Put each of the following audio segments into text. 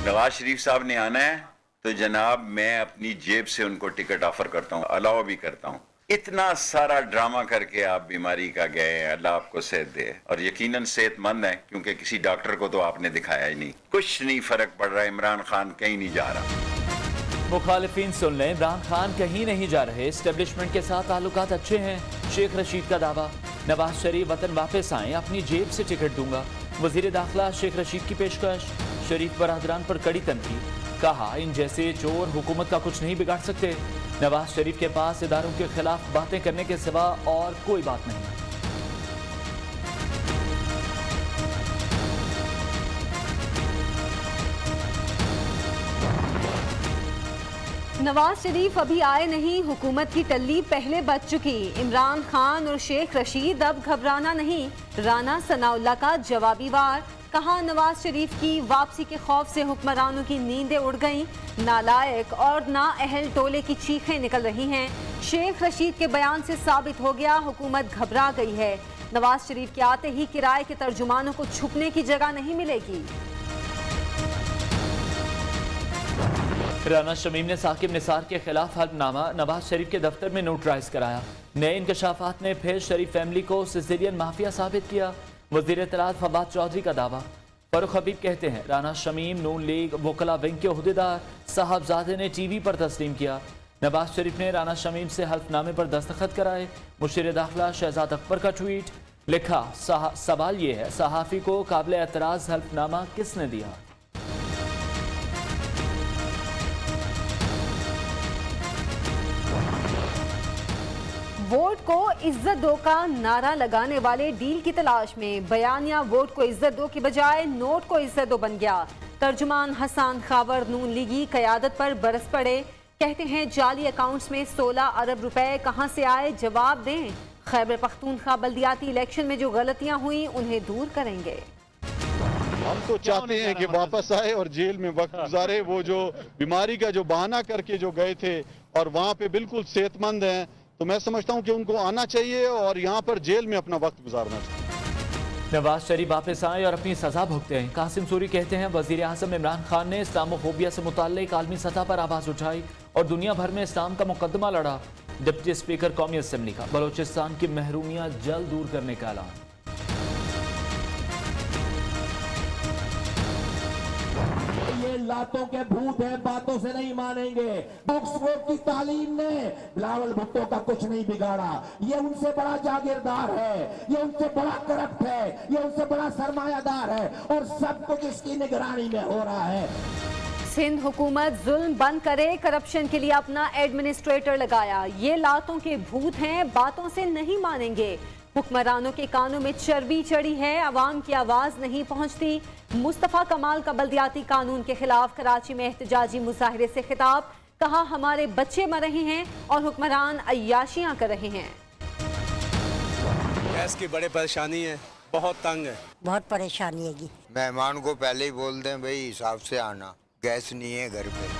नवाज शरीफ साहब ने आना है तो जनाब मैं अपनी जेब से उनको टिकट ऑफर करता हूँ, अलाउ भी करता हूँ। इतना सारा ड्रामा करके आप बीमारी का गए, अल्लाह आपको सेहत दे, और यकीनन सेहतमंद है क्योंकि किसी डॉक्टर को तो आपने दिखाया ही नहीं। कुछ नहीं फर्क पड़ रहा, इमरान खान कहीं नहीं जा रहा। मुखालिफिन सुन लें, इमरान खान कहीं नहीं जा रहे, एस्टेब्लिशमेंट के साथ ताल्लुकात अच्छे हैं। शेख रशीद का दावा, नवाज शरीफ वतन वापस आए, अपनी जेब से टिकट दूंगा। वजीर दाखिला शेख रशीद की पेशकश, शरीफ बरदरान पर कड़ी तनकीद, कहा इन जैसे चोर हुकूमत का कुछ नहीं बिगाड़ सकते। नवाज शरीफ के पास इदारों के खिलाफ बातें करने के सिवा और कोई बात नहीं। नवाज शरीफ अभी आए नहीं, हुकूमत की टल्ली पहले बच चुकी। इमरान खान और शेख रशीद अब घबराना नहीं, राना सनाउल्लाह का जवाबी वार। कहा नवाज शरीफ की वापसी के खौफ से हुक्मरानों की नींदें उड़ गईं, नालायक और नाअहल टोले की चीखें निकल रही हैं। शेख रशीद के बयान से साबित हो गया हुकूमत घबरा गई है। नवाज शरीफ के आते ही किराए के तर्जुमानों को छुपने की जगह नहीं मिलेगी। राना शमीम ने साकिब निसार के खिलाफ हल्फनामा नवाज शरीफ के दफ्तर में नोटराइज कराया। नए इंकशाफात ने फिर शरीफ फैमिली को सिसिलियन माफिया साबित किया। वजीर इत्तलात फवाद चौधरी का दावा, फरूख हबीब कहते हैं राना शमीम नून लीग वकला विंग के ओहदेदार साहबजादे ने टीवी पर तस्लीम किया। नवाज शरीफ ने राना शमीम से हल्फनामे पर दस्तखत कराए। मुशीर दाखिला शहजाद अकबर का ट्वीट, लिखा सवाल ये है सहाफ़ी को काबिल एतराज़ हल्फनामा किसने दिया। वोट को इज्जत दो का नारा लगाने वाले डील की तलाश में बयानिया वोट को इज्जत दो की बजाय नोट को इज्जत दो बन गया। तर्जुमान हसन खावर नून लीगी कयादत पर बरस पड़े, कहते हैं जाली अकाउंट्स में 16 अरब रुपए कहां से आए, जवाब दें। खैबर पख्तूनख्वा बल्दियाती इलेक्शन में जो गलतियां हुई उन्हें दूर करेंगे। हम तो चाहते हैं कि वापस आए और जेल में वक्त गुजारे। वो जो बीमारी का जो बहाना करके जो गए थे और वहाँ पे बिल्कुल सेहतमंद हैं, तो मैं समझता हूँ कि उनको आना चाहिए और यहाँ पर जेल में अपना वक्त गुजारना चाहिए। नवाज शरीफ वापस आए और अपनी सजा भुगते हैं। कासिम सूरी कहते हैं वजीर आज़म इमरान खान ने इस्लामोफोबिया से मुताल्लिक आलमी सतह पर आवाज़ उठाई और दुनिया भर में इस्लाम का मुकदमा लड़ा। डिप्टी स्पीकर कौमी असम्बली का बलोचिस्तान की महरूमियाँ जल्द दूर करने का ऐलान। ये लातों के भूत हैं, बातों से नहीं मानेंगे। ऑक्सफोर्ड की तालीम ने बिलावल भुट्टो का कुछ नहीं बिगाड़ा। ये उनसे बड़ा जागीरदार है, ये उनसे बड़ा करप्ट है, ये उनसे बड़ा सरमायादार है और सब कुछ इसकी निगरानी में हो रहा है। सिंध हुकूमत जुल्म बंद करे, करप्शन के लिए अपना एडमिनिस्ट्रेटर लगाया। ये लातों के भूत हैं, बातों से नहीं मानेंगे। हुक्मरानों के कानों में चर्बी चढ़ी है, अवाम की आवाज नहीं पहुंचती। मुस्तफा कमाल का बल्दियाती कानून के खिलाफ कराची में एहतजाजी मुजाहिरे से खिताब, कहा हमारे बच्चे मर रहे हैं और हुक्मरान अय्याशियां कर रहे हैं। गैस की बड़ी परेशानी है, बहुत तंग है, बहुत परेशानी है। मेहमान को पहले ही बोल दें भाई हिसाब से आना, गैस नहीं है घर पे।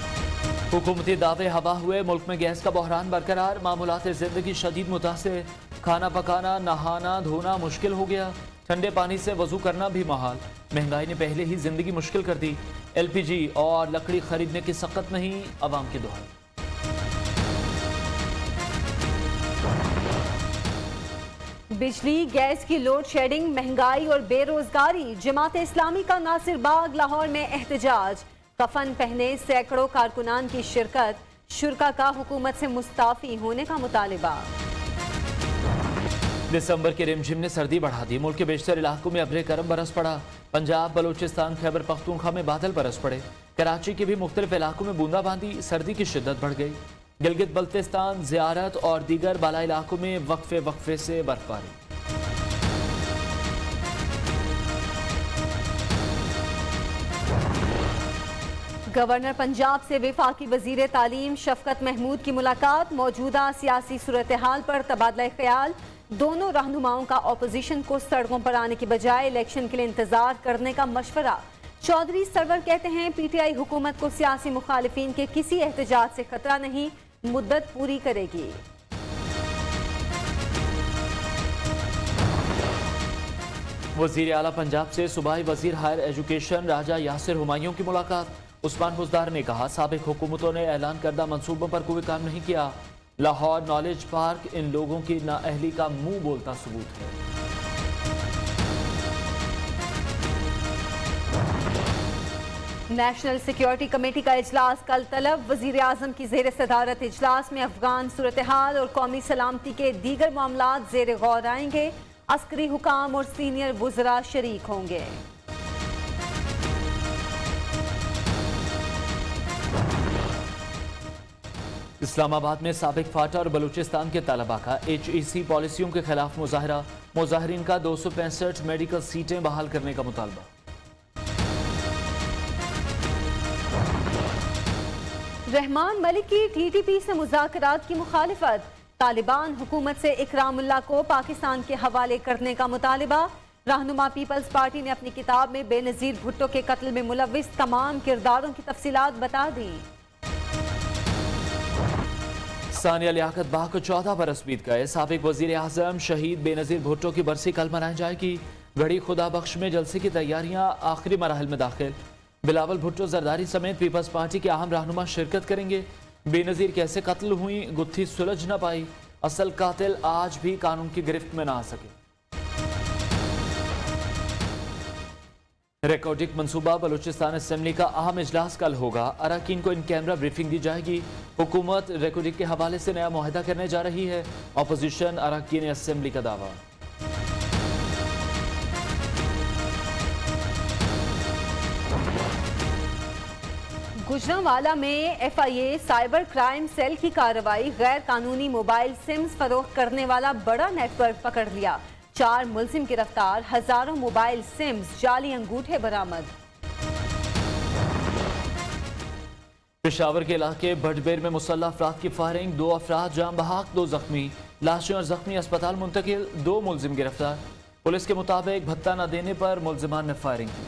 हुकूमती दावे हवा हुए, मुल्क में गैस का बहरान बरकरार, मामूलात जिंदगी शदीद मुतासिर। खाना पकाना, नहाना धोना मुश्किल हो गया, ठंडे पानी से वजू करना भी महाल। महंगाई ने पहले ही जिंदगी मुश्किल कर दी। LPG और लकड़ी खरीदने की सख्त नहीं, अवाम की दुहाई। बिजली गैस की लोड शेडिंग, महंगाई और बेरोजगारी। जमात इस्लामी का नासिर बाग लाहौर में एहतजाज, कफन पहने सैकड़ों कारकुनान की शिरकत। शुरका का हुकूमत से मुस्ताफी होने का मुतालिबा। दिसंबर के रिमझिम ने सर्दी बढ़ा दी, मुल्क के बेशतर इलाकों में अब्रे करम बरस पड़ा। पंजाब, बलोचिस्तान, खैबर पख्तूनख्वा में बादल बरस पड़े। कराची के भी मुख्तलिफ इलाकों में बूंदाबांदी, सर्दी की शिद्दत बढ़ गई। गिलगित बल्तिस्तान, ज़ियारत और दीगर बाला इलाकों में वक्फे वक्फे से बर्फबारी। गवर्नर पंजाब से वफाकी वजीर तालीम शफकत महमूद की मुलाकात, मौजूदा सियासी सूरत हाल पर तबादला ख्याल। दोनों रहनुमाओं का अपोजिशन को सड़कों पर आने की बजाय इलेक्शन के लिए इंतजार करने का मशवरा। चौधरी सरवर कहते हैं PTI हुकूमत को सियासी मुखालिफिन के किसी एहतजाज से खतरा नहीं, मुद्दत पूरी करेगी। वजीर आला पंजाब से सूबाई वजीर हायर एजुकेशन राजा यासिर हुमायूं की मुलाकात। उस्मान बुज़दार ने कहा, साबिक हुकूमतों ने ऐलान करदा मंसूबों पर कोई काम नहीं किया। लाहौर नॉलेज पार्क इन लोगों की नाअहली का मुंह बोलता सबूत है। नेशनल सिक्योरिटी कमेटी का इजलास कल तलब। वजीर आजम की जेर सदारत इजलास में अफगान सूरत हाल और कौमी सलामती के दीगर मामलात जेर गौर आएंगे। अस्करी हुकाम और सीनियर वुज़रा शरीक होंगे। इस्लामाबाद में साबिक फाटा और बलूचिस्तान के तलबा का HEC पॉलिसियों के खिलाफ मुजाहरा। मुजाहरीन का 265 मेडिकल सीटें बहाल करने का मुतालबा। रहमान मलिक की TTP से मुज़ाकरात की मुखालिफत। तालिबान हुकूमत से इकरामुल्लाह को पाकिस्तान के हवाले करने का मुतालिबा। रहनुमा पीपल्स पार्टी ने अपनी किताब में बेनज़ीर भुट्टो के कत्ल में मुलव्विस तमाम किरदारों की तफसीलात बता दी। सानिया लियाकत बाग को 14 बरस बीत गए। साबिक वजीर आजम शहीद बेनज़ीर भुट्टो की बरसी कल मनाई जाएगी। गढ़ी खुदा बख्श में जलसे की तैयारियां आखिरी मराहल में दाखिल। बिलावल भुट्टो जरदारी समेत पीपल्स पार्टी के अहम रहनुमा शिरकत करेंगे। बेनज़ीर कैसे कत्ल हुई, गुत्थी सुलझ न पाई। असल कातिल आज भी कानून की गिरफ्त में ना आ सके। रिकॉर्डिंग मंसूबा बलूचिस्तान असेंबली का अहम इजलास कल होगा। अरकान को इन कैमरा ब्रीफिंग दी जाएगी। हुकूमत रिकॉर्डिंग के हवाले से नया मुआहदा करने जा रही है। अपोजिशन अरकान असेंबली का दावा। गुजरांवाला में FIA साइबर क्राइम सेल की कार्रवाई। गैर कानूनी मोबाइल सिम्स फरोख्त करने वाला बड़ा नेटवर्क पकड़ लिया। 4 मुलजिम गिरफ्तार। हजारों मोबाइल सिम्स, जाली अंगूठे बरामद। पेशावर के इलाके भटबेर में मुसल्लह अफराद की फायरिंग। 2 अफराद जाम बहाक, 2 जख्मी। लाशें और जख्मी अस्पताल मुंतकिल। 2 मुलजिम गिरफ्तार। पुलिस के मुताबिक भत्ता न देने पर मुलजिमान ने फायरिंग की।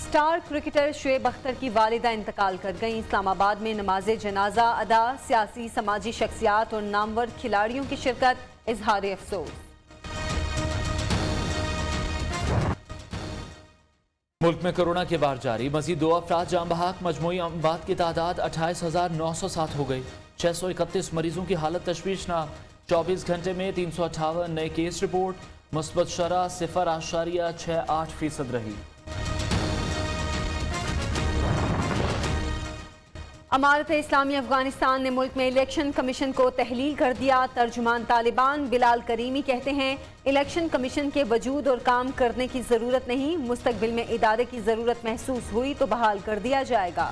स्टार क्रिकेटर शुएब अख्तर की वालिदा इंतकाल कर गई। इस्लामाबाद में नमाज जनाजा अदा। सियासी समाजी शख्सियात और नामवर खिलाड़ियों की शिरकत। इजहार अफसोस। मुल्क में कोरोना के बार जारी। मजीद 2 अफराद जाम बहाक। मजमूई अमवात की तादाद 28,907 हो गई। 631 मरीजों की हालत तशवीशनाक। 24 घंटे में 358 नए केस रिपोर्ट। मुस्बत शरह 0.68% रही। अमारत इस्लामी अफगानिस्तान ने मुल्क में इलेक्शन कमीशन को तहलील कर दिया। तर्जुमान तालिबान बिलाल करीमी कहते हैं, इलेक्शन कमीशन के वजूद और काम करने की ज़रूरत नहीं। मुस्तकबिल में इदारे की ज़रूरत महसूस हुई तो बहाल कर दिया जाएगा।